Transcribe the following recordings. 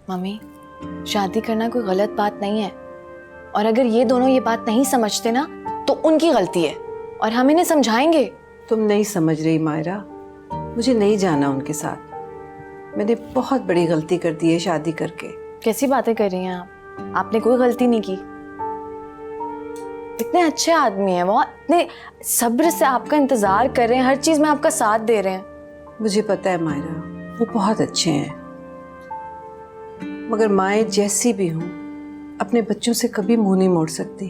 Mummy, शादी करना कोई गलत बात नहीं है, और अगर ये दोनों ये बात नहीं समझते ना तो उनकी गलती है और हम इन्हें समझाएंगे। तुम नहीं समझ रही मायरा, मुझे नहीं जाना उनके साथ। मैंने बहुत बड़ी गलती कर दी है शादी करके। कैसी बातें कर रही हैं आप? आपने कोई गलती नहीं की। इतने अच्छे आदमी हैं वो, इतने सब्र से आपका इंतजार कर रहे हैं, हर चीज में आपका साथ दे रहे हैं। मुझे पता है मायरा, वो बहुत अच्छे हैं, मगर माएँ जैसी भी हों अपने बच्चों से कभी मुंह नहीं मोड़ सकती।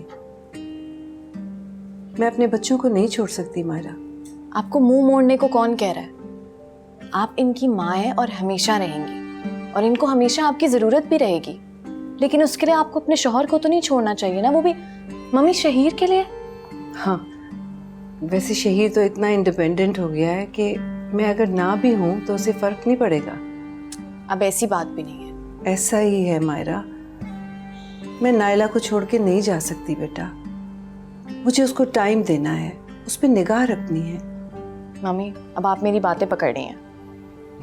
मैं अपने बच्चों को नहीं छोड़ सकती मायरा। आपको मुंह मोड़ने को कौन कह रहा है? आप इनकी माँ हैं और हमेशा रहेंगी, और इनको हमेशा आपकी जरूरत भी रहेगी, लेकिन उसके लिए आपको अपने शौहर को तो नहीं छोड़ना चाहिए ना, वो भी मम्मी शहीर के लिए। हाँ, वैसे शहीर तो इतना इंडिपेंडेंट हो गया है कि मैं अगर ना भी हूं तो उसे फर्क नहीं पड़ेगा। अब ऐसी बात भी नहीं है। ऐसा ही है मायरा, मैं नायला को छोड़ के नहीं जा सकती बेटा। मुझे उसको टाइम देना है, उस पर निगाह रखनी है। मम्मी, अब आप मेरी बातें पकड़ रही हैं।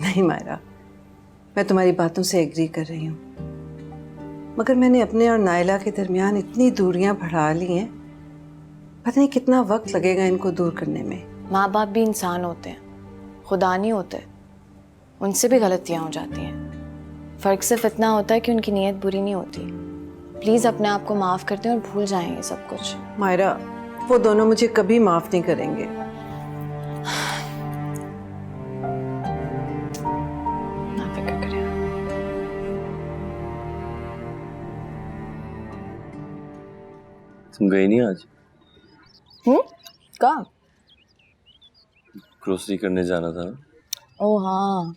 नहीं मायरा, मैं तुम्हारी बातों से एग्री कर रही हूँ, मगर मैंने अपने और नायला के दरमियान इतनी दूरियां बढ़ा ली हैं, पता नहीं कितना वक्त लगेगा इनको दूर करने में। माँ बाप भी इंसान होते हैं, खुदा नहीं होते, उनसे भी गलतियाँ हो जाती हैं। फ़र्क सिर्फ इतना होता है कि उनकी नीयत बुरी नहीं होती। प्लीज़ अपने आप को माफ़ कर दें और भूल जाएं ये सब कुछ। मायरा, वो दोनों मुझे कभी माफ़ नहीं करेंगे। ना फिक्र करें। तुम गई नहीं आज? कहाँ? ग्रोसरी करने जाना था। ओह हाँ,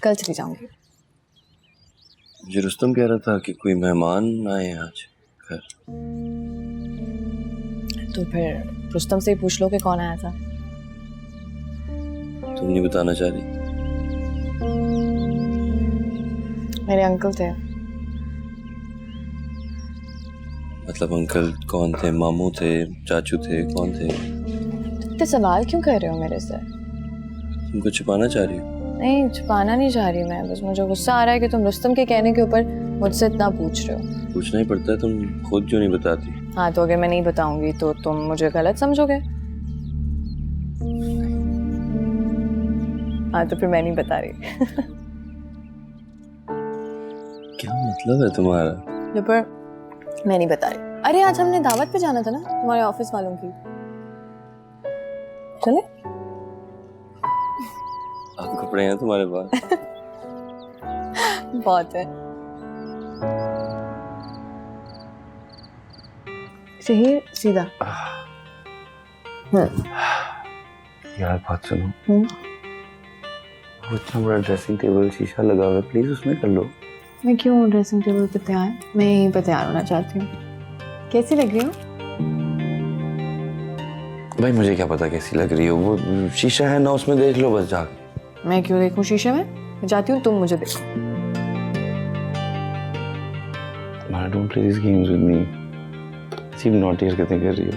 कल चली जाऊंगी। मुझे रुस्तम कह रहा था कि कोई मेहमान आए हैं आज घर। तो फिर रुस्तम से ही पूछ लो कि कौन आया था। तुम नहीं बताना चाह रही? मेरे अंकल थे। मतलब अंकल कौन थे? मामू थे, चाचू थे, कौन थे? इतने सवाल क्यों कर रहे हो मेरे से? तुमको छुपाना चाह रही हो? नहीं, छुपाना नहीं चाह रही मैं, बस मुझे गुस्सा आ रहा है कि तुम रुस्तम के कहने के ऊपर मुझसे इतना पूछ रहे हो। पूछना ही पड़ता है, तुम खुद क्यों नहीं बताती? हाँ, तो अगर मैं नहीं बताऊंगी तो तुम मुझे गलत समझोगे। हाँ, तो फिर मैं नहीं बता रही। क्या मतलब है तुम्हारा? तो फिर मैं नहीं बता रही। अरे आज हमने दावत पे जाना था ना तुम्हारे ऑफिस वालों की, चले? आप कपड़े हैं तुम्हारे पास? बहुत है। शहीर सीधा। यार बात सुनो, वो इतना बड़ा ड्रेसिंग टेबल शीशा लगा हुआ है, प्लीज उसमें कर लो। मैं क्यों ड्रेसिंग टेबल पे तैयार? मैं यहीं पे तैयार होना चाहती हूँ। कैसी लग रही हूँ? भाई मुझे क्या पता कैसी लग रही हो, वो शीशा है ना, उसमें देख लो बस जाके। मैं क्यों देखूं शीशे में? मैं चाहती हूँ तुम मुझे देखो। Don't play this games with me. सिर्फ नॉटी हरकतें कर रही हो,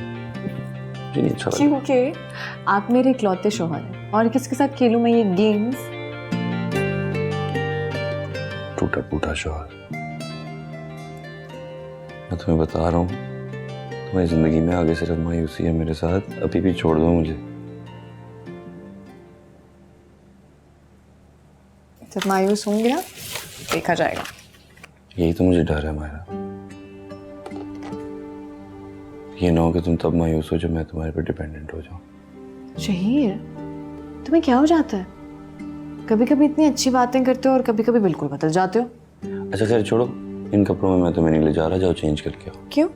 मुझे नहीं अच्छा लगता। क्योंकि आप मेरे इकलौते शौहर हैं, और किसके साथ खेलूं मैं ये गेम्स? टूटा फूटा शौहर। मैं तुम्हें बता रहा हूँ, तुम्हारी जिंदगी में आगे सिर्फ मायूसी है मेरे साथ, अभी भी छोड़ दो मुझे। जब मायूस होंगे ना देखा जाएगा। यही तो मुझे डर है मायरा, ये ना हो कि तुम तब मायूस हो जब मैं तुम्हारे पर डिपेंडेंट हो जाऊं। शहीर, तुम्हें क्या हो जाता है? कभी कभी इतनी अच्छी बातें करते हो और कभी कभी बिल्कुल बदल जाते हो। अच्छा खैर छोड़ो, इन कपड़ों में मैं तुम्हें नहीं ले जा रहा, जाओ चेंज करके आओ। क्यों?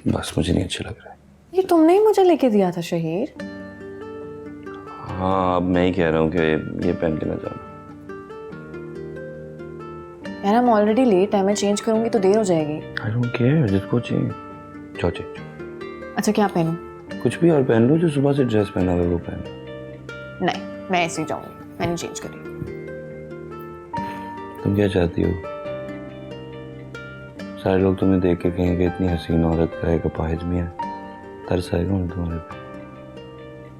बस मुझे नहीं अच्छे लग रहा है। ये तुमने ही मुझे लेके दिया था शहीर। हाँ, अब मैं ही कह रहा हूँ कि ये पहन के ना जाना। यार हम ऑलरेडी लेट है, मैं चेंज करूंगी तो देर हो जाएगी। आई डोंट केयर, जिसको चाहिए जाओ चेंज। अच्छा क्या पहनूं? कुछ भी और पहन लो, जो सुबह से ड्रेस पहना हुआ वो पहन। नहीं, मैं ऐसे ही जाऊंगी, मैं नहीं चेंज करी। तुम क्या चाहती हो? सारे लोग तुम्हें देख के कहेंगे इतनी हसीन औरत का एक अपाहिज में है, तरस आएगा उन्हें तुम्हारे पे।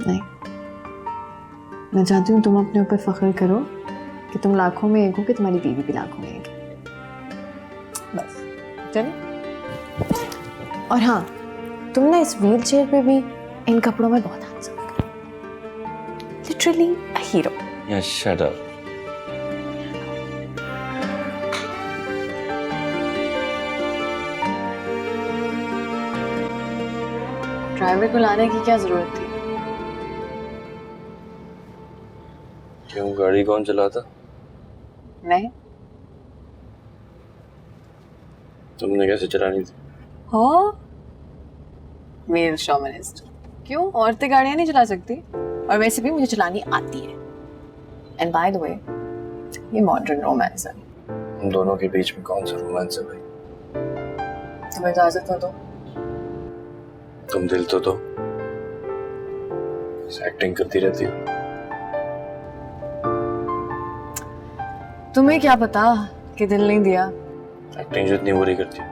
नहीं, मैं चाहती हूँ तुम अपने ऊपर फख्र करो कि तुम लाखों में एक हो कि तुम्हारी बीवी भी लाखों में एक है। बस चलो। और हाँ, तुम ना इस व्हील चेयर पे भी इन कपड़ों में बहुत हैंडसम लग रहे हो। Literally a hero. Yeah, shut up. Driver को लाने की क्या जरूरत थी? क्यों, गाड़ी कौन चलाता? नहीं। तुमने कैसे चलानी थी? हाँ, मेल शोविनिस्ट। क्यों, औरतें गाड़ियां नहीं चला सकती? और वैसे भी मुझे चलानी आती है। एंड बाय द वे, ये मॉडर्न रोमांस है। हम दोनों के बीच में कौन सा रोमांस है भाई? तुम्हें इजाजत तो दो। तुम दिल तो दो। एक्टिंग करती रहती हो। तुम्हें क्या पता कि दिल नहीं दिया। एक्टिंग जितनी बुरी करती हो,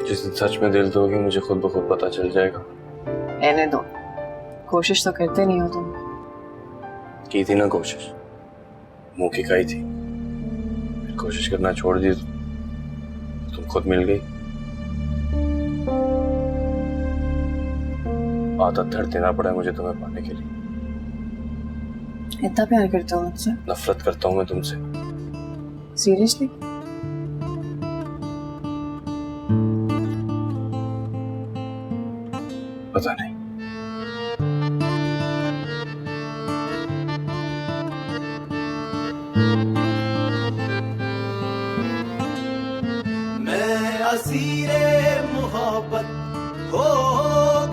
जिस दिन सच में दिल दोगे मुझे खुद ब खुद पता चल जाएगा। रहने दो, कोशिश तो करते नहीं हो तुम। की थी ना कोशिश, मुंह की खाई थी। फिर कोशिश करना छोड़ दी तो तुम खुद मिल गई। आदत धड़ देना पड़ा मुझे तुम्हें पाने के लिए। इतना प्यार करते हो मुझसे? नफरत करता हूं मैं तुमसे। सीरियसली? पता नहीं। मैं असीरे मोहब्बत हो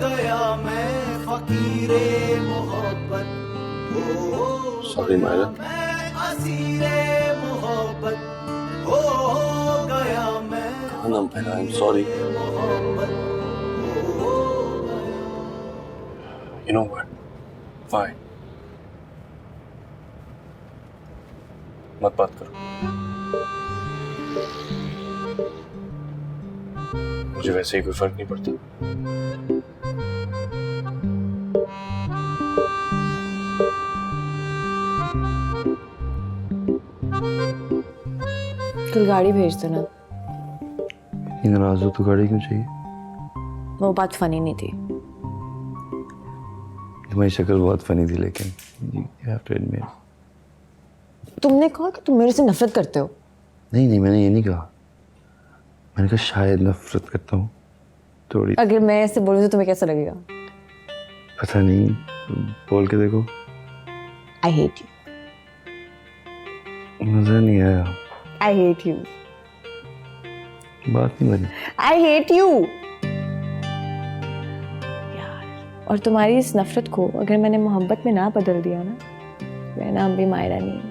गया, मैं फकीरे मोहब्बत हो। सॉरी मायरा। मैं असीरे मोहब्बत हो गया, मैं कहाँ नाम पहना? I am sorry. मोहब्बत हो गया। You know what? Fine. मत बात करो। मुझे वैसे ही कोई फर्क नहीं पड़ता। कल गाड़ी भेज देना। नाराज हो तो गाड़ी क्यों चाहिए? वो बात फनी नहीं थी। तुम्हारी शक्ल बहुत फनी थी, लेकिन you have to admit। तुमने कहा कि तुम मेरे से नफरत करते हो। नहीं, मैंने ये नहीं कहा। मैंने कहा शायद नफरत करता हूँ थोड़ी। अगर मैं ऐसे बोलूँ तो तुम्हें कैसा लगेगा? पता नहीं, बोल के देखो। I hate you. मजा नहीं आया। I hate you. बात नहीं बनी। I hate you. और तुम्हारी इस नफरत को अगर मैंने मोहब्बत में ना बदल दिया ना, मेरा नाम भी मायरा नहीं है।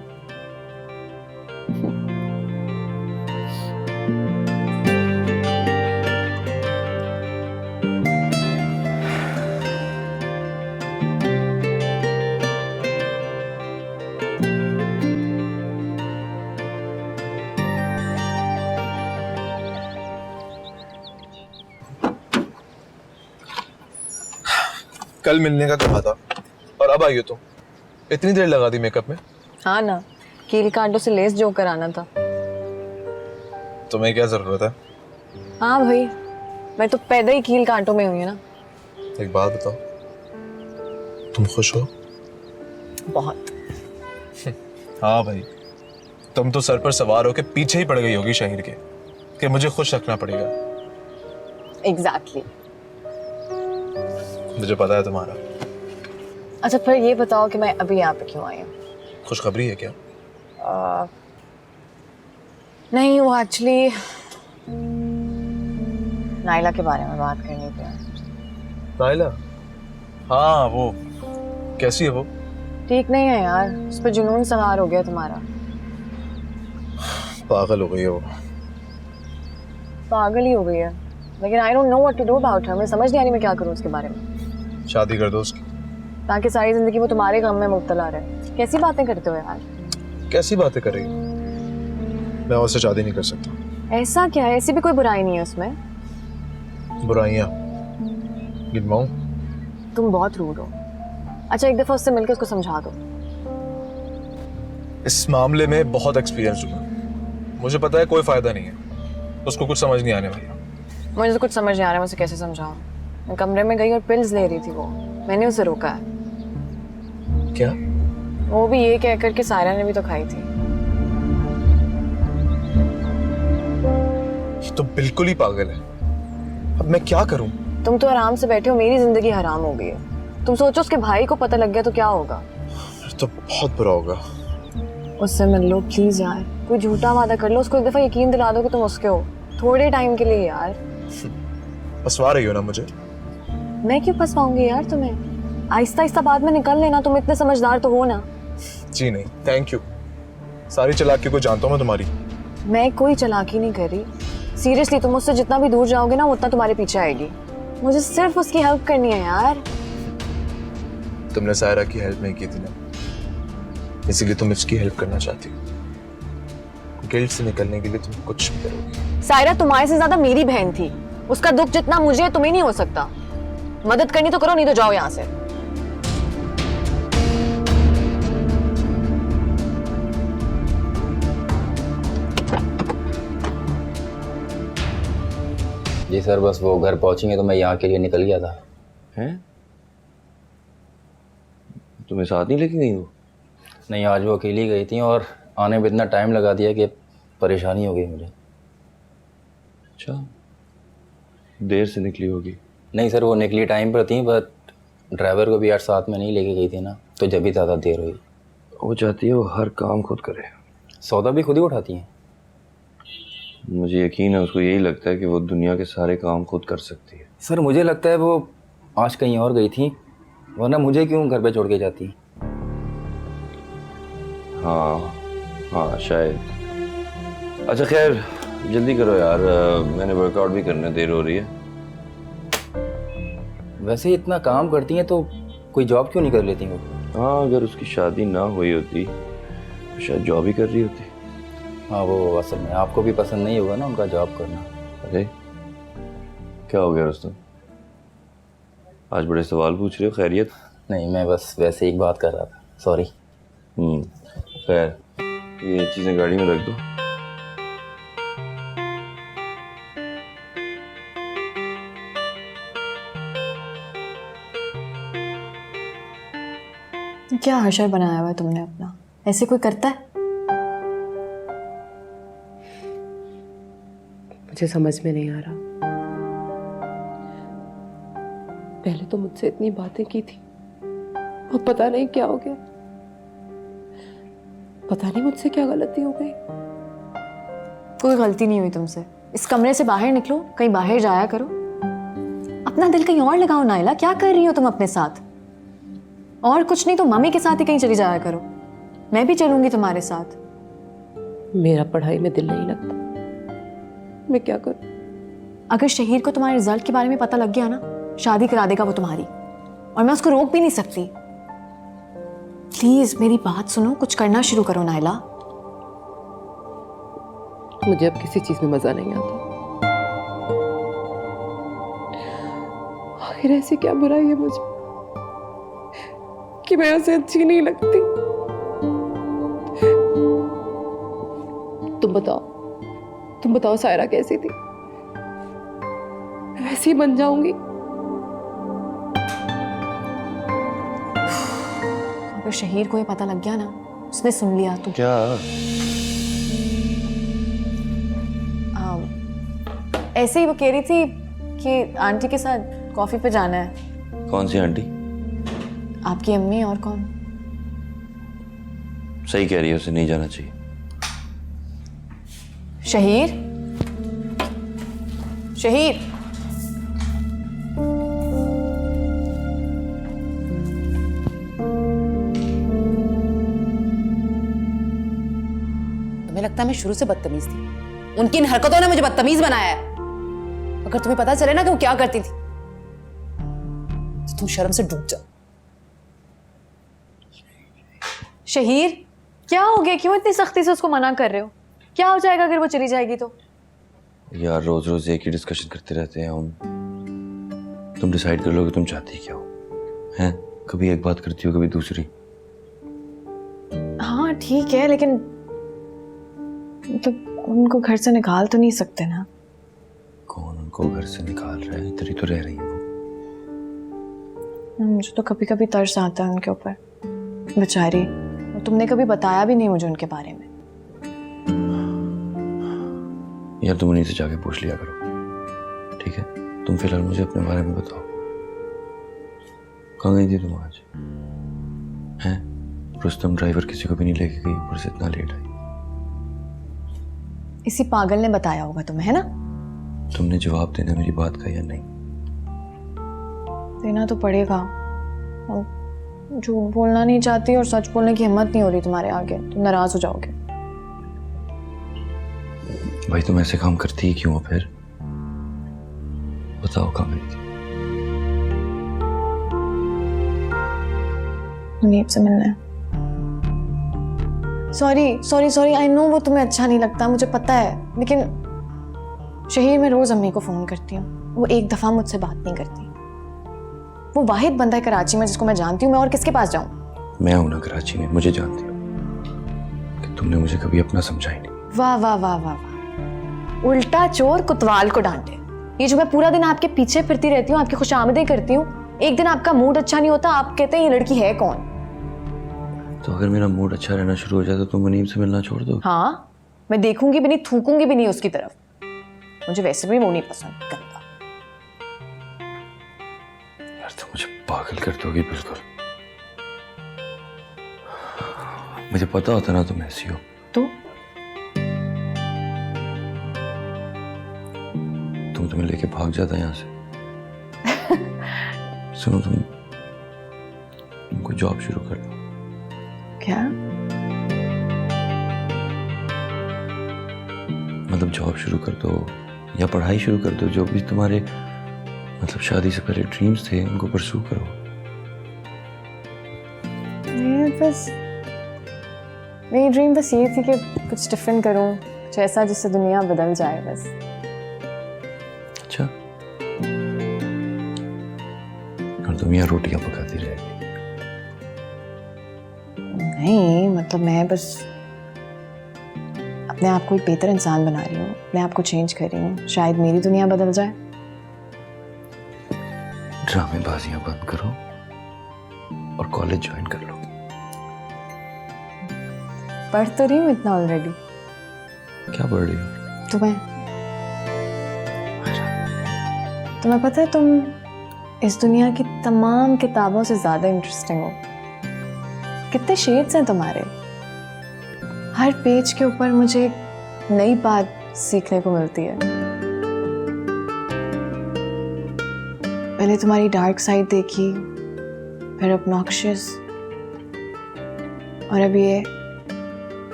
कल मिलने का कहा था और अब आई हो तुम। इतनी देर लगा दी मेकअप में। हाँ ना, कील कांटों से लेस जो कराना था। तुम्हें क्या जरूरत है? हाँ भाई, मैं तो पैदा ही कील कांटों में हुई है ना। एक बात बताओ, तुम खुश हो? बहुत। हाँ भाई, तुम तो सर पर सवार होके पीछे ही पड़ गई होगी शहीर के कि मुझे खुश रखना पड़ेगा। एग्जैक्टली। मुझे पता है तुम्हारा। अच्छा फिर ये बताओ कि मैं अभी यहाँ पे क्यों आई हूँ? खुशखबरी है क्या? नहीं, वो एक्चुअली नाइला के बारे में बात करनी थी। नाइला? हाँ, वो कैसी है वो? ठीक नहीं है यार, उस पर जुनून सवार हो गया तुम्हारा। पागल हो गई है वो। पागल ही हो गई है, लेकिन I don't know what to do about her. मुझे समझ नहीं आ रही मैं क्या करूँ उसके बारे में। शादी कर दो उसकी। ताकि सारी जिंदगी वो तुम्हारे गम में मुब्तला रहे। कैसी बातें करते हो यार? कैसी बातें करेगी? मैं उससे शादी नहीं कर सकता। ऐसा क्या है? ऐसी भी कोई बुराई नहीं है उसमें। बुराइयां गिनवाऊं? तुम बहुत रूड हो। अच्छा एक दफा उससे मिलकर उसको समझा दो। इस मामले में बहुत एक्सपीरियंस हूँ मैं। मुझे पता है कोई फायदा नहीं है, उसको कुछ समझ नहीं आने वाला। मुझे तो कुछ समझ नहीं आ रहा है, मुझे कैसे समझाऊं। मैं कमरे में गई और पिल्स ले रही थी वो, मैंने उसे रोका है। क्या? वो भी ये कह कर कि सायरा ने भी तो खाई थी। ये तो बिल्कुल ही पागल है। अब मैं क्या करूं? तुम तो आराम से बैठे हो, मेरी जिंदगी हराम हो गई है। तुम सोचो उसके भाई को पता लग गया तो क्या होगा। फिर तो बहुत बुरा होगा। उससे मिल लो प्लीज यार, कोई झूठा वादा कर लो, उसको एक दफा यकीन दिला दो कि तुम उसके हो, थोड़े टाइम के लिए यार। फंसवा रही हो ना मुझे? मैं क्यों फंसवाऊंगी यार तुम्हें? आहिस्ता आहिस्ता बाद में निकल लेना, तुम इतने समझदार तो हो ना। जी नहीं, थैंक यू। सारी चालाकी को जानता हूँ मैं तुम्हारी। मैं कोई चालाकी नहीं कर रही, सीरियसली। तुम उससे जितना भी दूर जाओगे ना उतना तुम्हारे पीछे आएगी। मुझे सिर्फ उसकी हेल्प करनी है यार। तुमने सायरा की हेल्प नहीं की थी ना, इसीलिए तुम इसकी हेल्प करना चाहती हो। गिल्ट से निकलने के लिए तुम कुछ भी करोगी। सायरा तुम्हारे से ज्यादा मेरी बहन थी, उसका दुख जितना मुझे है तुम्हें नहीं हो सकता। मदद करनी तो करो, नहीं तो जाओ यहाँ से। जी सर, बस वो घर पहुंचेंगे तो मैं यहाँ के लिए निकल गया था। हैं? तुम्हें साथ नहीं लेके गई वो? नहीं, आज वो अकेली गई थी और आने में इतना टाइम लगा दिया कि परेशानी हो गई मुझे। अच्छा, देर से निकली होगी। नहीं सर, वो निकली टाइम पर थी, बट ड्राइवर को भी यार साथ में नहीं लेके गई थी ना, तो जब भी ज़्यादा देर हुई। वो चाहती है वो हर काम खुद करे। सौदा भी खुद ही उठाती हैं। मुझे यकीन है उसको यही लगता है कि वो दुनिया के सारे काम खुद कर सकती है। सर मुझे लगता है वो आज कहीं और गई थी, वरना मुझे क्यों घर पे छोड़ के जाती। हाँ हाँ शायद। अच्छा खैर, जल्दी करो यार, मैंने वर्कआउट भी करना, देर हो रही है। वैसे ही इतना काम करती हैं तो कोई जॉब क्यों नहीं कर लेती वो? हाँ, अगर उसकी शादी ना हुई होती तो शायद जॉब ही कर रही होती। हाँ, वो असल में आपको भी पसंद नहीं होगा ना उनका जॉब करना। अरे क्या हो गया रुस्तम, आज बड़े सवाल पूछ रहे हो? खैरियत? नहीं, मैं बस वैसे एक बात कर रहा था, सॉरी। खैर, ये चीज़ें गाड़ी में रख दो। क्या हशर बनाया हुआ है तुमने अपना? ऐसे कोई करता है? मुझे समझ में नहीं आ रहा। पहले तो मुझसे इतनी बातें की थी, अब पता नहीं क्या हो गया। पता नहीं मुझसे क्या गलती हो गई। कोई गलती नहीं हुई तुमसे। इस कमरे से बाहर निकलो, कहीं बाहर जाया करो, अपना दिल कहीं और लगाओ। नाइला, क्या कर रही हो तुम अपने साथ? और कुछ नहीं तो मम्मी के साथ ही कहीं चली जाया करो, मैं भी चलूंगी तुम्हारे साथ। मेरा पढ़ाई में दिल नहीं लगता, मैं क्या करूं? अगर शहीर को तुम्हारे रिजल्ट के बारे में पता लग गया ना, शादी करा देगा वो तुम्हारी, और मैं उसको रोक भी नहीं सकती। प्लीज मेरी बात सुनो, कुछ करना शुरू करो नाइला। मुझे अब किसी चीज में मजा नहीं आता। आखिर ऐसी क्या बुराई है मुझे कि मैं उसे अच्छी नहीं लगती? तुम बताओ सायरा कैसी थी? मैं वैसी ही बन जाऊंगी। अगर शहीर को ये पता लग गया ना, उसने सुन लिया तो क्या? ऐसे ही वो कह रही थी कि आंटी के साथ कॉफी पे जाना है। कौन सी आंटी? आपकी अम्मी, और कौन? सही कह रही है, उसे नहीं जाना चाहिए। शहीर, शहीर, तुम्हें लगता है मैं शुरू से बदतमीज थी? उनकी इन हरकतों ने मुझे बदतमीज बनाया है। अगर तुम्हें पता चले ना कि वो क्या करती थी तो तुम शर्म से डूब जाओ। शहीर, क्या हो गया? क्यों इतनी सख्ती से उसको मना कर रहे हो? क्या हो जाएगा अगर वो चली जाएगी तो? यार रोज रोज एक ही डिस्कशन करते रहते हैं हम। तुम डिसाइड कर लो कि तुम चाहती क्या हो। हैं? कभी एक बात करती हो, कभी दूसरी। हाँ ठीक है, लेकिन मतलब उनको घर से निकाल तो नहीं सकते ना। कौन उनको घर से निकाल रहा है? इधर ही तो रह रही है वो। मुझे तो कभी कभी तरस आता है उनके ऊपर, बेचारी। और तुमने कभी बताया भी नहीं मुझे उनके बारे में। यार तुम उन्हीं से जाके पूछ लिया करो, ठीक है? तुम फिलहाल मुझे अपने बारे में बताओ, कहाँ गई थी तुम आज? हैं? रुस्तम ड्राइवर किसी को भी नहीं लेके गई, ऊपर से इतना लेट आई। इसी पागल ने बताया होगा तुम्हें, है ना? तुमने जवाब देना मेरी बात का या नहीं? देना तो पड़ेगा। और झूठ बोलना नहीं चाहती और सच बोलने की हिम्मत नहीं हो रही तुम्हारे आगे, तुम नाराज हो जाओगे। भाई तुम ऐसे काम करती ही क्यों हो फिर? बताओ कहाँ गई थी? मुनीब से मिलना है। सॉरी, आई नो वो तुम्हें अच्छा नहीं लगता, मुझे पता है, लेकिन शहर में रोज अम्मी को फोन करती हूँ, वो एक दफा मुझसे बात नहीं करती। वो वाहिद बंदा है कराची में जिसको मैं जानती हूँ, मैं और किसके पास जाऊँ? मैं हूं ना कराची में, मुझे जानती हो कि तुमने मुझे कभी अपना समझा ही नहीं। वाह वाह वाह वाह वाह, उल्टा चोर कुतवाल को डांटे। ये जो मैं पूरा दिन आपके पीछे फिरती रहती हूँ, आपकी खुशामदें करती हूँ, एक दिन आपका मूड अच्छा नहीं होता, आप कहते हैं ये लड़की है कौन? तो अगर मेरा मूड अच्छा रहना शुरू हो जाए तो तुम मुनीब से मिलना छोड़ दो? हाँ, मैं देखूंगी भी नहीं, थूकूंगी भी नहीं उसकी तरफ। मुझे वैसे भी वो नहीं पसंद, गंदा। यार तुम मुझे पागल कर दोगी बिल्कुल। मुझे पता होता ना तुम ऐसी हो। तो तुम तुम्हें लेके भाग जाता यहाँ से। सुनो, तुमको जॉब शुरू कर दो। क्या? मतलब जॉब शुरू कर दो या पढ़ाई शुरू कर दो, जो भी तुम्हारे मतलब शादी से पहले ड्रीम्स थे उनको परस्यू करो। मेरी ड्रीम बस ये थी कि कुछ डिफरेंट करूं, कुछ ऐसा जिससे दुनिया बदल जाए बस। अच्छा, और तुम यहाँ रोटियां पकाती रहेगी? नहीं, मतलब मैं बस अपने आप को एक बेहतर इंसान बना रही हूँ, अपने आप को चेंज कर रही हूँ, शायद मेरी दुनिया बदल जाए। ड्रामेबाजियां बंद करो और कॉलेज ज्वाइन कर लो। पढ़ तो रही हूँ इतना ऑलरेडी। क्या पढ़ रही हो? तुम्हें पता है तुम इस दुनिया की तमाम किताबों से ज्यादा इंटरेस्टिंग हो। कितने शेड्स हैं तुम्हारे, हर पेज के ऊपर मुझे एक नई बात सीखने को मिलती है। पहले तुम्हारी डार्क साइड देखी, फिर obnoxious, और अब ये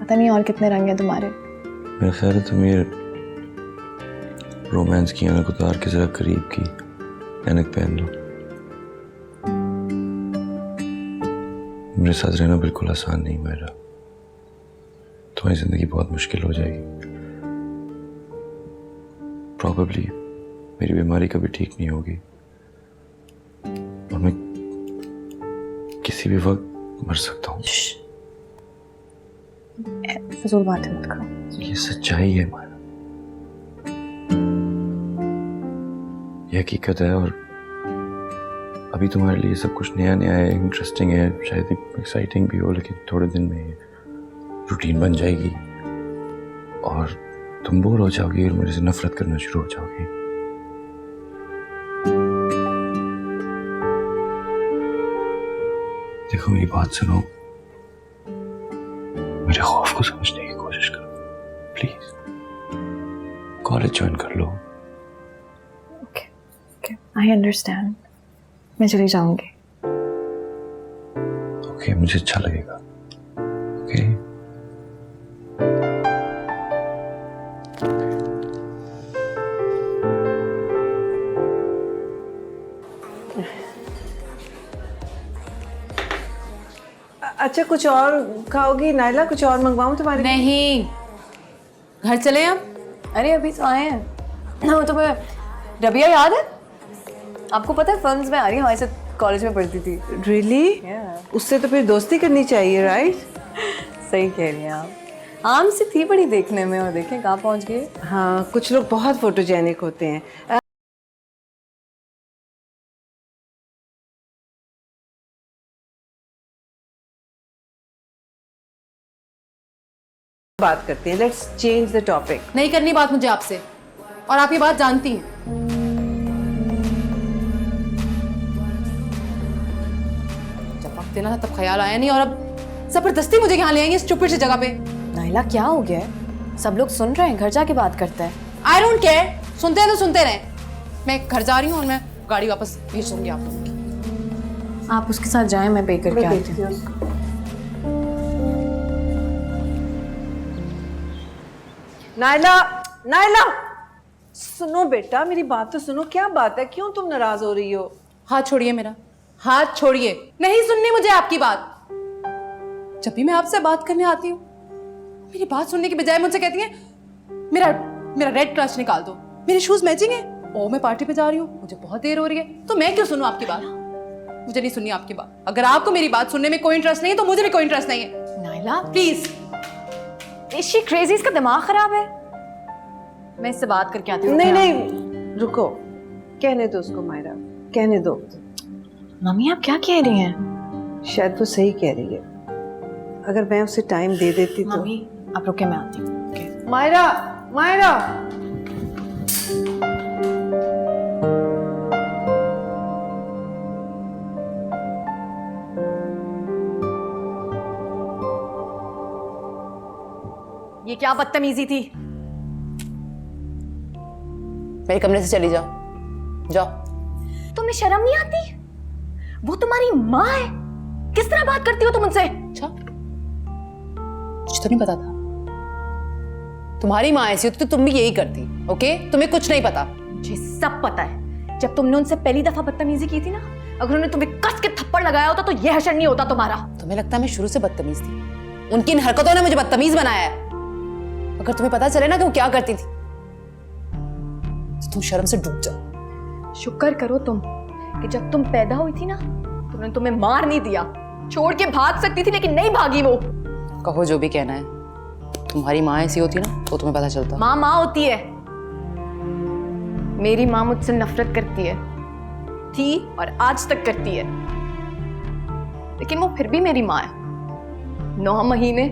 पता नहीं और कितने रंग हैं तुम्हारे। मेरा ख्याल है तुम ये रोमांस की ऐनक उतार के जरा करीब की ऐनक पहन लो। मेरे साथ रहना बिल्कुल आसान नहीं मेरा, तुम्हारी जिंदगी बहुत मुश्किल हो जाएगी। प्रॉबेबली मेरी बीमारी कभी ठीक नहीं होगी और मैं किसी भी वक्त मर सकता हूँ। फिजूल बातें मत करो। ये सच्चाई है माया, ये हकीकत है। और अभी तुम्हारे लिए सब कुछ नया नया है, इंटरेस्टिंग है, शायद एक्साइटिंग भी हो, लेकिन थोड़े दिन में ये रूटीन बन जाएगी और तुम बोर हो जाओगी और मेरे से नफरत करना शुरू हो जाओगी। देखो मेरी बात सुनो, मेरे खौफ को समझने की कोशिश करो प्लीज। कॉलेज ज्वाइन कर लो। Okay, I understand. मैं चली जाऊंगी। ओके, मुझे अच्छा लगेगा। ओके अच्छा, कुछ और खाओगी नाइला? कुछ और मंगवाऊं तुम्हारे लिए? नहीं, घर चले अब। अरे अभी तो आए हैं। हाँ, तो मैं रबिया याद है आपको? पता है फिल्म्स में आ रही है, हमारे साथ कॉलेज में पढ़ती थी। रियली? उससे तो फिर दोस्ती करनी चाहिए, राइट? सही कह रही हैं आप। आम सी थी बड़ी देखने में, और देखें कहाँ पहुंच गए। हाँ, कुछ लोग बहुत फोटोजेनिक होते हैं। बात करते हैं, लेट्स चेंज द टॉपिक। नहीं करनी बात मुझे आपसे, और आप ये बात जानती हैं। जब वक्त देना था तब ख्याल आया नहीं, और अब जबरदस्ती मुझे यहाँ ले आएंगे इस चुपड़ी सी जगह पे। नाइला क्या हो गया है? सब लोग सुन रहे हैं, घर जाके बात करते हैं। आई डोंट केयर, सुनते हैं तो सुनते रहें। मैं घर जा रही हूँ और मैं गाड़ी वापस भेज दूंगी आप लोगों की। आप उसके साथ जाएं, मैं पे करके आती हूँ। नायला, नायला, सुनो बेटा, मेरी बात तो सुनो। क्या बात है, क्यों तुम नाराज हो रही हो? हाथ छोड़िए मेरा, हाथ छोड़िए। नहीं सुननी मुझे आपकी बात। जब भी मैं आपसे बात करने आती हूँ, मेरी बात सुनने की बजाय मुझसे कहती हैं मेरा रेड क्रश निकाल दो, मेरे शूज मैचिंग है, ओ मैं पार्टी पे जा रही हूँ, मुझे बहुत देर हो रही है। तो मैं क्यों सुनूं आपकी बात? मुझे नहीं सुननी आपकी बात। अगर आपको मेरी बात सुनने में कोई इंटरेस्ट नहीं है तो मुझे भी कोई इंटरेस्ट नहीं है। Naila please. Is she crazy? इसका दिमाग खराब है। मैं इससे बात करके आती हूँ। नहीं नहीं, रुको, कहने दो उसको मायरा, कहने दो। मम्मी आप क्या कह रही हैं? शायद वो सही कह रही है। अगर मैं उसे टाइम दे देती तो। मम्मी आप रुके, मैं आती हूँ। ओके। मायरा, मायरा, ये क्या बदतमीजी थी? मेरे कमरे से चली जाओ, जाओ। तुम्हें शर्म नहीं आती? वो तुम्हारी माँ है, किस तरह बात करती हो तुम उनसे? अच्छा, मुझे तो नहीं पता था। तुम्हारी माँ ऐसी होती तो तुम भी यही करती। ओके, तुम्हें कुछ नहीं पता। मुझे सब पता है। जब तुमने उनसे पहली दफा बदतमीजी की थी ना, अगर उन्होंने तुम्हें कस के थप्पड़ लगाया होता तो यह हशर नहीं होता तुम्हारा। तुम्हें लगता है मैं शुरू से बदतमीज थी? उनकी इन हरकतों ने मुझे बदतमीज बनाया है। अगर तुम्हें पता चले ना कि वो क्या करती थी तो तुम शर्म से डूब जाओ। शुक्र करो तुम कि जब तुम पैदा हुई थी ना तो उन्होंने तुम्हें मार नहीं दिया। छोड़ के भाग सकती थी लेकिन नहीं भागी वो। कहो जो भी कहना है, तुम्हारी माँ ऐसी होती ना तो तुम्हें पता चलता। माँ माँ होती है। मेरी माँ मुझसे नफरत करती है, थी और आज तक करती है, लेकिन वो फिर भी मेरी माँ है। 9 महीने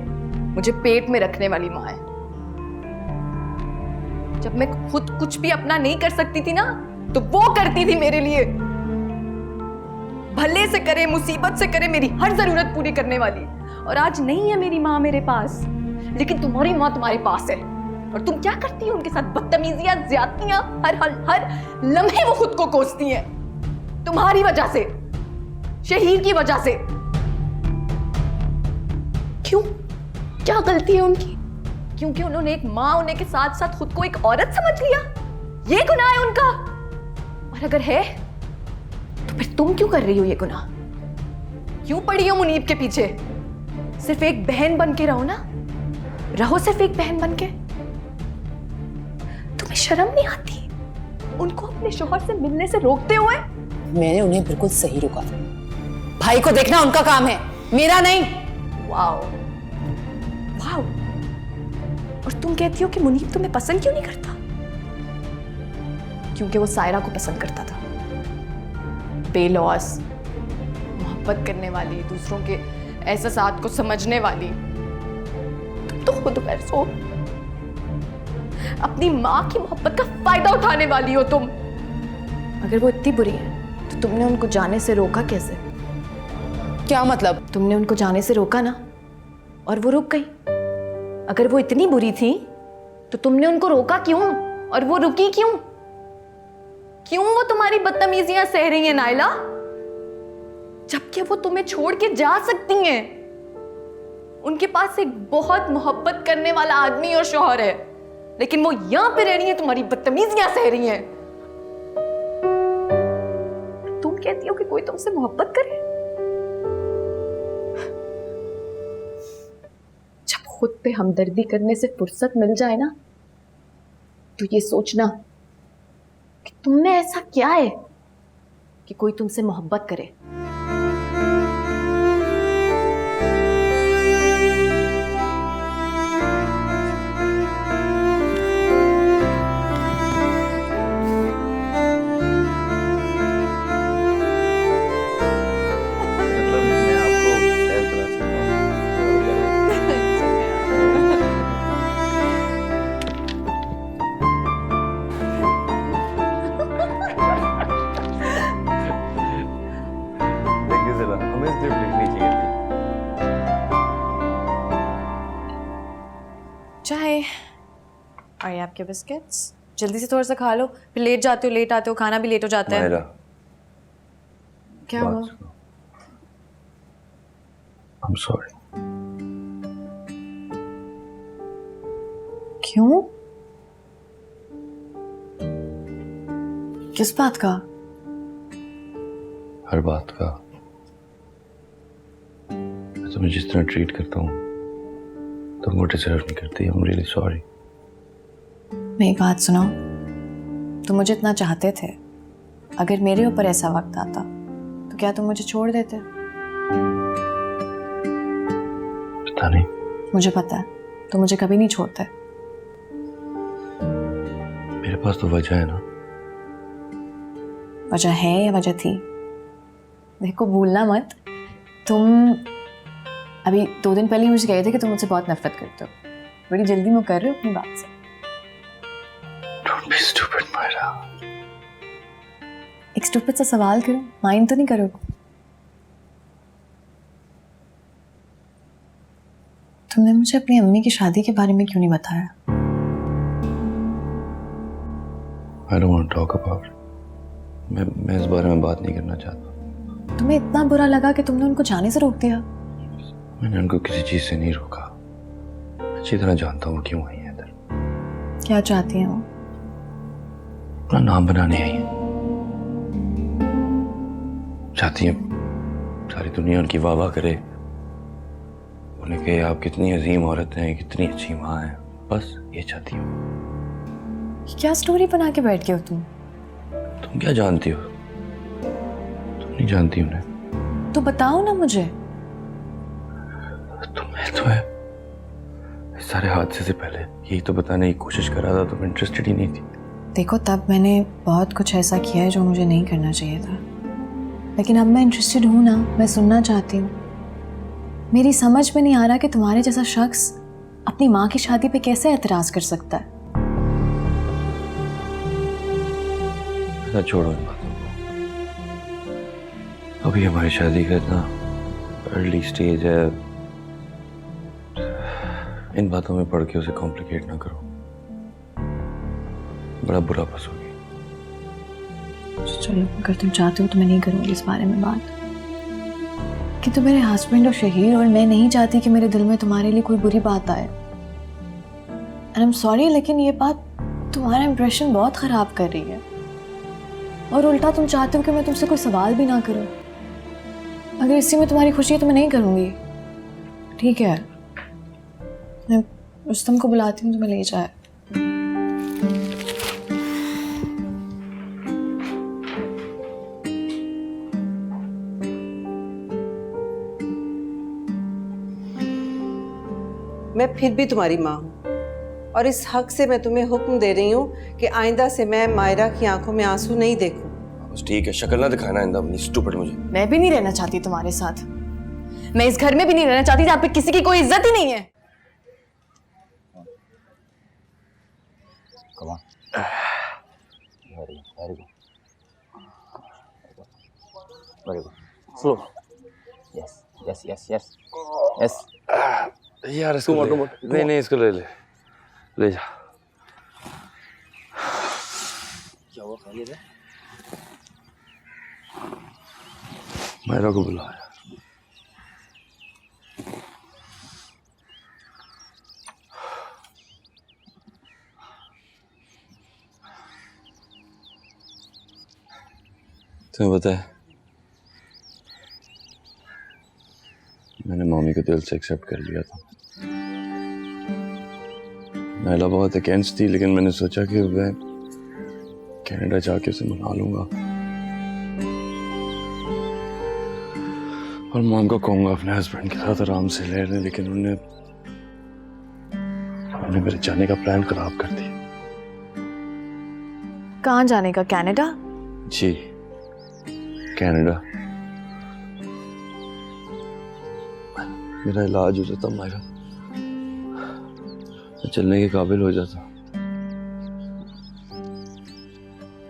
मुझे पेट में रखने वाली माँ है। जब मैं खुद कुछ भी अपना नहीं कर सकती थी ना तो वो करती थी मेरे लिए। भले से करे, मुसीबत से करे, मेरी हर जरूरत पूरी करने वाली। और आज नहीं है मेरी माँ मेरे पास, लेकिन तुम्हारी माँ तुम्हारे पास है। और तुम क्या करती हो उनके साथ? बदतमीजियां, ज्यादतियां, हर लम्हे वो खुद को कोसती हैं तुम्हारी वजह से, शहीर की वजह से। क्यों? क्या गलती है उनकी? क्योंकि उन्होंने एक माँ होने के साथ साथ खुद को एक औरत समझ लिया? ये गुनाह है उनका? और अगर है तो फिर तुम क्यों कर रही हो ये गुनाह? क्यों पड़ी हो मुनीब के पीछे? सिर्फ एक बहन बन के रहो ना, रहो सिर्फ एक बहन बन के। तुम्हें शर्म नहीं आती उनको अपने शौहर से मिलने से रोकते हुए? मैंने उन्हें बिल्कुल सही रोका था। भाई को देखना उनका काम है, मेरा नहीं। Wow wow. और तुम कहती हो कि मुनीब तुम्हें पसंद क्यों नहीं करता? क्योंकि वो सायरा को पसंद करता था। बेलौस, मोहब्बत करने वाली, दूसरों के एहसासात को समझने वाली। तुम तो खुद गर्ज हो, अपनी माँ की मोहब्बत का फायदा उठाने वाली हो तुम। अगर वो इतनी बुरी है तो तुमने उनको जाने से रोका कैसे? क्या मतलब? तुमने उनको जाने से रोका ना, और वो रुक गई। अगर वो इतनी बुरी थी तो तुमने उनको रोका क्यों, और वो रुकी क्यों? क्यों वो तुम्हारी बदतमीजियां सह रही हैं नाइला, जबकि वो तुम्हें छोड़ के जा सकती हैं? उनके पास एक बहुत मोहब्बत करने वाला आदमी और शौहर है, लेकिन वो यहां पे रह रही है, तुम्हारी बदतमीजियां सह रही हैं। तुम कहती हो कि कोई तुमसे मोहब्बत करे? जब खुद पे हमदर्दी करने से फुर्सत मिल जाए ना तो ये सोचना कि तुमने ऐसा क्या है कि कोई तुमसे मोहब्बत करे। चाय और ये आपके बिस्किट्स, जल्दी से थोड़ा सा खा लो, फिर लेट जाते हो, लेट आते हो, खाना भी लेट हो जाता है। मायरा, क्या हुआ? I'm sorry. क्यों? किस बात का? हर बात का। मैं तुम्हें जिस तरह ट्रीट करता हूँ तुम वो डिजर्व नहीं करती। I'm really sorry. मेरी बात सुनो, तुम मुझे इतना चाहते थे, अगर मेरे ऊपर ऐसा वक्त आता तो क्या तुम मुझे छोड़ देते? पता नहीं। मुझे पता है, तुम मुझे कभी नहीं छोड़ते। मेरे पास तो वजह है ना। वजह है या वजह थी? देखो, भूलना मत, तुम अभी 2 दिन पहले ही मुझे कहे थे कि तुम मुझसे बहुत नफरत करते हो। बड़ी जल्दी में कर रहे हो अपनी बात से। Don't be stupid, Myra. एक स्टूपिड सा सवाल करो, माइंड तो नहीं करोगे? तुमने मुझे अपनी अम्मी की शादी के बारे में क्यों नहीं बताया? I don't want to talk about it. मैं इस बारे में बात नहीं करना चाहता। तुम्हें इतना बुरा लगा कि तुमने उनको जाने से रोक दिया? मैंने उनको किसी चीज से नहीं रोका। अच्छी तरह जानता हूँ क्यों आई है इधर। क्या चाहती हैं वो? अपना नाम बनाने आई है। चाहती है सारी दुनिया उनकी वाह वाह करे, उन्हें कहे आप कितनी अजीम औरत हैं, कितनी अच्छी माँ हैं। बस ये चाहती हूँ। क्या स्टोरी बना के बैठ गए हो तुम? तुम क्या जानती हो? तुम नहीं जानती उन्हें। तो बताओ ना मुझे। तुम्हें इस सारे हादसे से पहले यही तो बताने की कोशिश कर रहा था, तुम इंटरेस्टेड ही नहीं थी। देखो, तब मैंने बहुत कुछ ऐसा किया है जो मुझे नहीं करना चाहिए था, लेकिन अब मैं इंटरेस्टेड हूँ ना, मैं सुनना चाहती हूँ। मेरी समझ में नहीं आ रहा कि तुम्हारे जैसा शख्स अपनी माँ की शादी पे कैसे एतराज कर सकता है। ऐसा छोड़ो इन बातों को। अभी हमारी शादी का इतना अर्ली स्टेज है, इन बातों में पढ़ के उसे कॉम्प्लिकेट ना करो, बड़ा बुरा फंसोगी। चलो, अगर तुम चाहते हो तो मैं नहीं करूँगी इस बारे में बात, कि तुम मेरे हस्बैंड और शहीर, और मैं नहीं चाहती कि मेरे दिल में तुम्हारे लिए कोई बुरी बात आए। एंड आई एम सॉरी, लेकिन ये बात तुम्हारा इंप्रेशन बहुत ख़राब कर रही है, और उल्टा तुम चाहते हो कि मैं तुमसे कोई सवाल भी ना करूं। अगर इसी में तुम्हारी खुशी है तो मैं नहीं करूंगी। ठीक है, मैं रुस्तम को बुलाती हूँ, तुम्हें ले जाए। मैं फिर भी तुम्हारी माँ हूँ, और इस हक से मैं तुम्हें हुक्म दे रही हूँ कि आइंदा से मैं मायरा की आंखों में आंसू नहीं देखूं। बस ठीक है, शक्ल ना दिखाना इंदा अपनी स्टूपिड मुझे। मैं भी नहीं रहना चाहती तुम्हारे साथ, मैं इस घर में भी नहीं रहना चाहती जहाँ पे किसी की कोई इज्जत ही नहीं है। Come on. Very good. Very good. Slow. Yes. यार इसको नहीं इसको ले जा। क्या हुआ, खाली है? मायरा को बुला यार। तुम्हें पता है, मैंने मम्मी को दिल से एक्सेप्ट कर लिया था। नायला बहुत अगेंस्ट थी, लेकिन मैंने सोचा कि मैं कनाडा जाके उसे मना लूंगा और मॉम को कहूंगा अपने हस्बैंड के साथ आराम से ले लें, लेकिन उन्होंने मेरे जाने का प्लान खराब कर दिया। कहाँ जाने का? कनाडा? जी, कनाडा। मेरा इलाज हो जाता मायरा, मैं चलने के काबिल हो जाता,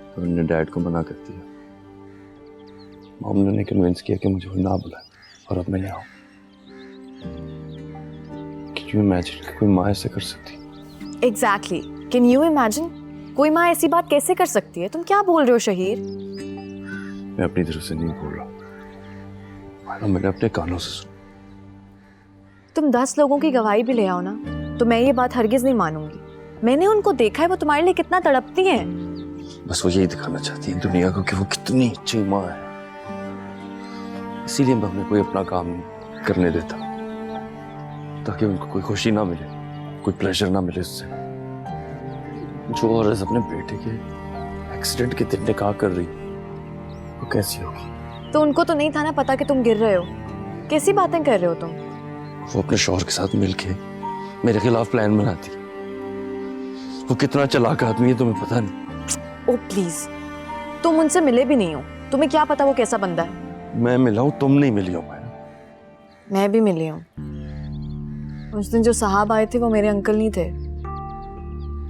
तो उन्होंने डैड को मना कर दिया। मॉम ने कन्विंस किया कि मुझे ना बुलाए, और अब मैं यहाँ हूँ। Can you imagine कि कोई माँ ऐसे कर सकती? Exactly, can you imagine? कोई माँ ऐसी बात कैसे कर सकती है? तुम क्या बोल रहे हो शहीर? मैं अपनी तरफ से नहीं बोल रहा, मैंने अपने कानों से सुना। तुम 10 लोगों की गवाही भी ले आओ ना, तो मैं ये बात हरगिज नहीं मानूंगी। मैंने उनको देखा है, वो तुम्हारे लिए कितना तड़पती हैं। बस वो यही दिखाना चाहती है दुनिया को कि वो कितनी अच्छी माँ है, इसीलिए मैं अपने कोई अपना काम नहीं करने देता, ताकि उनको कोई खुशी ना मिले, कोई प्रेशर ना मिले उससे। जो औरत अपने बेटे के एक्सीडेंट के दिन निकाह कर रही, वो कैसी होगी? तो उनको तो नहीं था ना पता कि तुम गिर रहे हो। कैसी बातें कर रहे हो तुम? वो अपने शौहर के साथ मिलके मेरे खिलाफ प्लान बनाती। वो कितना चालाक आदमी है तुम्हें पता नहीं। ओ प्लीज, तुम उनसे मिले भी नहीं हो, तुम्हें क्या पता वो कैसा बंदा है? मैं मिला हूं, तुम नहीं मिली हो। मैं भी मिली हूँ। उस दिन जो साहब आए थे वो मेरे अंकल नहीं थे,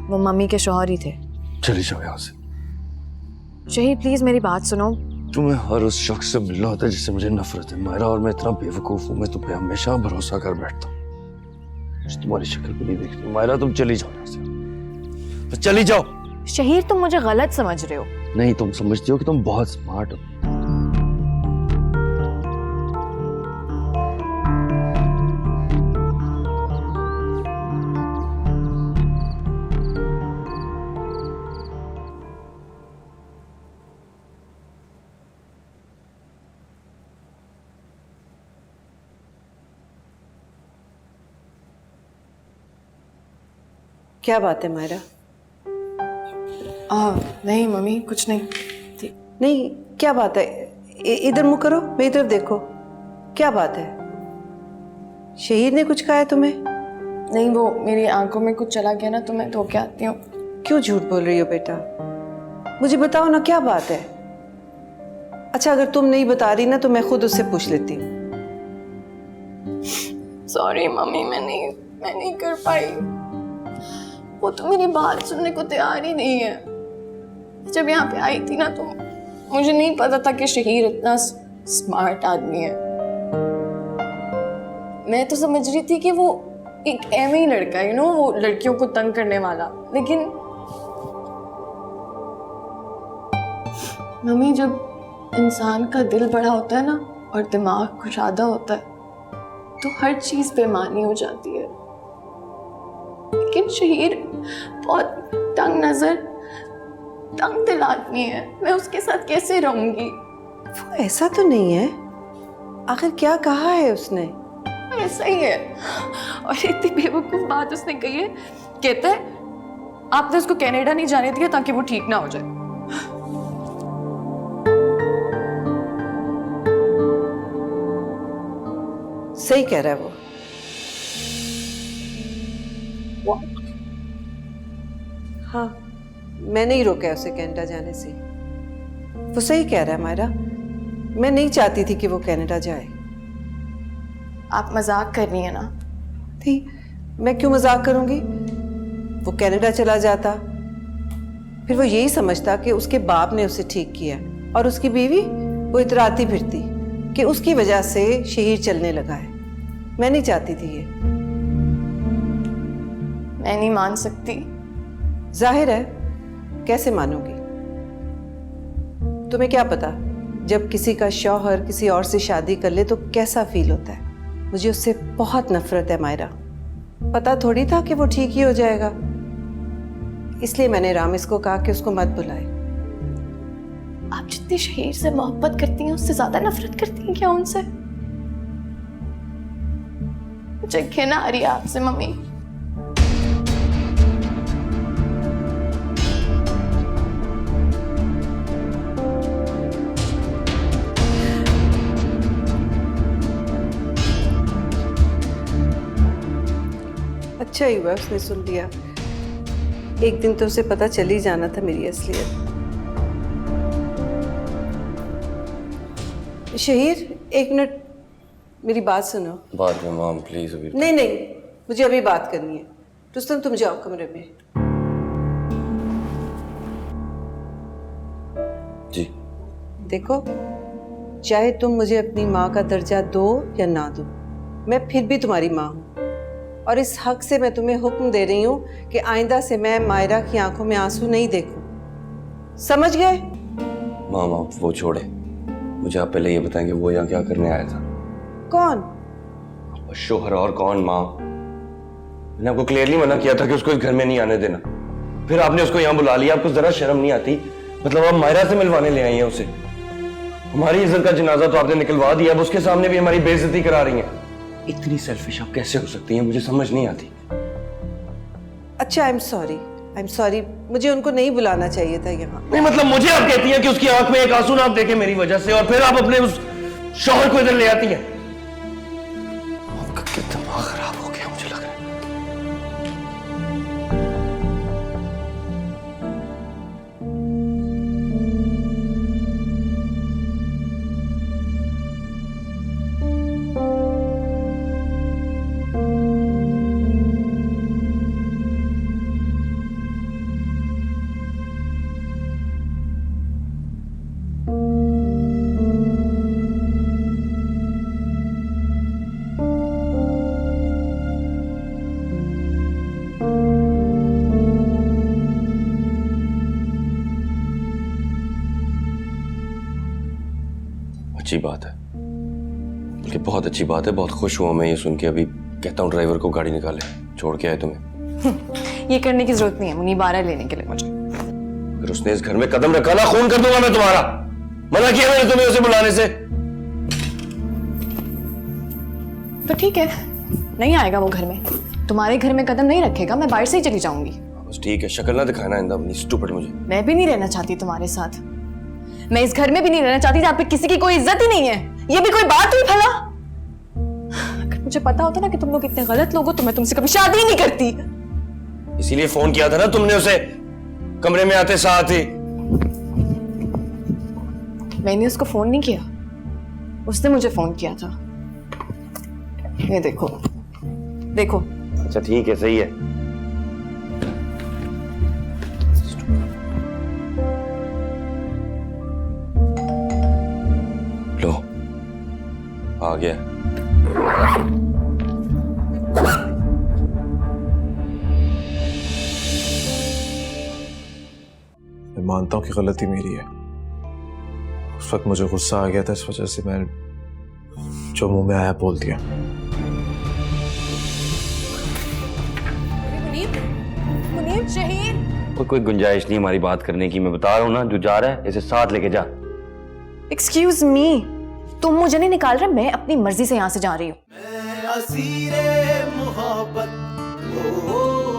वो मम्मी के शौहर ही थे। चली जाओ यहाँ से। शहीद प्लीज मेरी बात सुनो। तुम्हें हर उस शख्स से मिलना होता है जिससे मुझे नफरत है मायरा, और मैं इतना बेवकूफ हूँ, मैं तुम पे हमेशा भरोसा कर बैठता हूँ। तुम्हारी शक्ल भी नहीं देखती मायरा, तुम चली जाओ यहाँ से, बस चली जाओ। शहीर तुम मुझे गलत समझ रहे हो। नहीं, तुम समझती हो कि तुम बहुत स्मार्ट हो। क्या बात है मायरा? नहीं मम्मी, कुछ नहीं। नहीं, क्या बात है? इधर मुंह करो, मेरी तरफ देखो। क्या बात है? शहीद ने कुछ कहा है तुम्हें? नहीं, वो मेरी आंखों में कुछ चला गया ना, तो मैं धो के आती हूँ। क्यों झूठ बोल रही हो बेटा? मुझे बताओ ना, क्या बात है? अच्छा, अगर तुम नहीं बता रही ना तो मैं खुद उससे पूछ लेती हूँ। सॉरी मम्मी, मैं नहीं कर पाई। वो तो मेरी बात सुनने को तैयार ही नहीं है। जब यहाँ पे आई थी ना तो मुझे नहीं पता था कि शहीर इतना स्मार्ट आदमी है। मैं तो समझ रही थी कि वो एक एवं ही लड़का है, वो लड़कियों को तंग करने वाला। लेकिन मम्मी, जब इंसान का दिल बड़ा होता है ना और दिमाग कुशादा होता है तो हर चीज बेमानी हो जाती है। लेकिन शहीर बहुत तंग नजर, तंग दिल आदमी है। मैं उसके साथ कैसे रहूंगी? वो ऐसा तो नहीं है। आखिर क्या कहा है उसने? ऐसा ही है। और इतनी बेवकूफ बात उसने कही है। कहता है आपने उसको कनाडा नहीं जाने दिया ताकि वो ठीक ना हो जाए। सही कह रहा है वो। हाँ, मैं नहीं रोका उसे कनाडा जाने से। वो सही कह रहा है मायरा, मैं नहीं चाहती थी कि वो कनाडा जाए। आप मजाक कर रही है ना? थी, मैं क्यों मजाक करूंगी? वो कनाडा चला जाता, फिर वो यही समझता कि उसके बाप ने उसे ठीक किया, और उसकी बीवी वो इतराती फिरती कि उसकी वजह से शहीर चलने लगा है। मैं नहीं चाहती थी ये। मैं नहीं मान सकती। जाहिर है, कैसे मानोगी? तुम्हें क्या पता जब किसी का शौहर किसी और से शादी कर ले तो कैसा फील होता है। मुझे उससे बहुत नफरत है मायरा। पता थोड़ी था कि वो ठीक ही हो जाएगा, इसलिए मैंने रामिस को कहा कि उसको मत बुलाए। आप जितनी शहीर से मोहब्बत करती हैं उससे ज्यादा नफरत करती हैं क्या उनसे? मुझे घिन आ रही है आपसे मम्मी। अच्छा ही हुआ उसने सुन लिया। एक दिन तो उसे पता चल ही जाना था मेरी असलियत। शहीर, एक मिनट मेरी बात सुनो। बाद में मॉम प्लीज। अभी नहीं नहीं, मुझे अभी बात करनी है। रुस्तम, तुम जाओ कमरे में। जी। देखो, चाहे तुम मुझे अपनी माँ का दर्जा दो या ना दो, मैं फिर भी तुम्हारी माँ हूँ और इस हक से मैं तुम्हें हुक्म दे रही हूँ कि आइंदा से मैं मायरा की आंखों में आंसू नहीं देखूं। समझ गए? माम आप वो छोड़े, मुझे आप पहले ये बताएं कि वो यहाँ क्या करने आया था। कौन? शोहर और कौन माँ? मैंने आपको क्लियरली मना किया था कि उसको इस घर में नहीं आने देना, फिर आपने उसको यहाँ बुला लिया। आपको जरा शर्म नहीं आती? मतलब आप मायरा से मिलवाने ले आई हैं उसे। हमारी इज्जत का जनाजा तो आपने निकलवा दिया, अब उसके सामने भी हमारी बेइज्जती करा रही हैं। इतनी सेल्फिश आप कैसे हो सकती हैं, मुझे समझ नहीं आती। अच्छा, आई एम सॉरी, मुझे उनको नहीं बुलाना चाहिए था यहाँ। नहीं मतलब मुझे आप कहती हैं कि उसकी आंख में एक आंसू ना आप देखें मेरी वजह से, और फिर आप अपने उस शौहर को इधर ले आती हैं। आपका क्या दिमाग खराब हो गया मुझे लग रहा है। अच्छी बात है, बल्कि बहुत अच्छी बात है। बहुत खुश हुआ मैं ये सुन के। अभी कहता हूँ ड्राइवर को गाड़ी निकाले, छोड़ के आए तुम्हें। ये करने की जरूरत नहीं है मुनीब आ रहा है लेने के लिए मुझे। अगर उसने इस घर में कदम रखा ना, खून कर दूंगा मैं तुम्हारा। मना किया मैंने तुम्हें उसे बुलाने से। तो ठीक है, नहीं आएगा वो घर में, तुम्हारे घर में कदम नहीं रखेगा, मैं बाहर से ही चली जाऊंगी। बस ठीक है, शक्ल ना दिखाना इंदा अपनी स्टूपिड मुझे। मैं भी नहीं रहना चाहती तुम्हारे साथ, मैं इस घर में भी नहीं रहना चाहती जहाँ पे किसी की कोई इज्जत ही नहीं है। ये भी कोई बात हुई भला? अगर मुझे पता होता ना कि तुम लोग इतने गलत लोग हो तो मैं तुमसे कभी शादी ही नहीं करती। इसीलिए फोन किया था ना तुमने उसे कमरे में आते साथ ही। मैंने उसको फोन नहीं किया, उसने मुझे फोन किया था। ये देखो देखो। अच्छा ठीक है, सही है। लो आ गया। मैं मानता हूं कि गलती मेरी है। उस वक्त मुझे गुस्सा आ गया था, इस वजह से मैं जो मुंह में आया बोल दिया। मुनीब, शहीद। कोई गुंजाइश नहीं हमारी बात करने की। मैं बता रहा हूँ ना, जो जा रहा है इसे साथ लेके जा। एक्सक्यूज मी, तुम मुझे नहीं निकाल रहे, मैं अपनी मर्जी से यहाँ से जा रही हूँ। मैं असीरे मोहब्बत, ओ